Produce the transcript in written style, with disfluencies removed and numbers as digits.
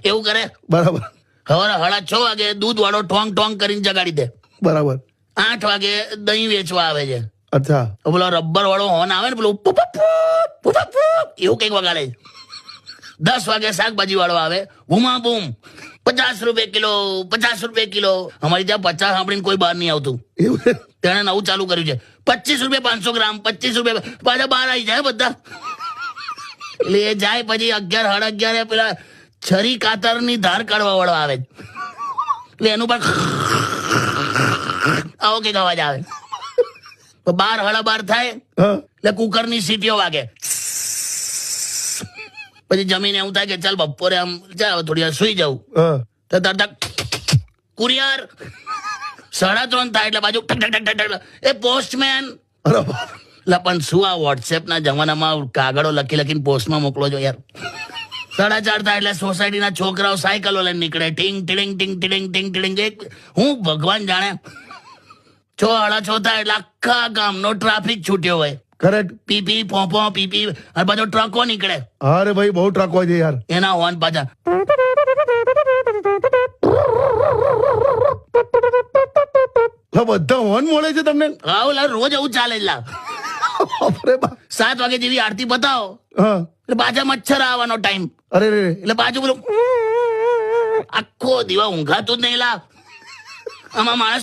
એવું કરે. બરાબર સવારે 6:30 વાગે દૂધ વાળો ઠોંગ ઠોંગ કરીને જગાડી દે. બરાબર 8 વાગે દહીં વેચવા આવે છે. અચ્છા પેલો રબર વાળો હોર્ન આવે ને પેલું પુપ પુપ પુપ પુપ એવું કઈક વગાડે. 10 વાગે શાકભાજી વાળો આવે, બૂમા બૂમ 50 રૂપિયા કિલો 50 રૂપિયા કિલો. અમારી ત્યાં 50 સાંભળીને કોઈ બહાર નહીં આવતું. એવું છે તેણે નવું ચાલુ કર્યું છે. 25 રૂપિયા 500 ગ્રામ 25 રૂપિયા. પાછા બહાર આવી જાય બધા. એટલે એ જાય પછી 11 સાડા 11 પેલા છરી કાતરની ધાર કાઢવા વાળો આવે. એટલે એનું પણ આવો કઈક અવાજ આવે. 12 સાડા 12 થાય હા એટલે કુકરની સીટીઓ વાગે. પછી જમીને એવું થાય કે ચાલ બપોરે આમ ચાલ થોડી વાર સુઈ જાઉં. હા તો તરત કુરિયર 3:30 થાય એટલે બાજુ ટક ટક ટક ટક એ પોસ્ટમેન. અરે એટલે પણ શું આ વોટ્સએપના જમાનામાં કાગળો લખી લખીને પોસ્ટમાં મોકલો છો યાર. 4:30 થાય એટલે સોસાયટીના છોકરાઓ સાયકલો લઈને નીકળે. ટીંગ ટીડિંગ ટીંગ ટીડિંગ ટીંગ ટીડિંગ. હું ભગવાન જાણે 6:30 થાય એટલે આખા ગામનો ટ્રાફિક છૂટ્યો હોય. કરેક્ટ પીપી પોપો પીપી અને પાછો ટ્રકો નીકળે. અરે ભાઈ બહુ ટ્રક હોય છે યાર એના હોર્ન પાછા. બધા હોર્ન મળે છે તમને રોજ આવું ચાલે જ લા. અરે બા 7 વાગે જેવી આરતી બતાવો હા એટલે પાછા મચ્છર આવવાનો ટાઈમ. અરે રે એટલે પાછું પેલું આખો દિવસ ઊંઘાતું જ નહીં લા. આમાં માણસ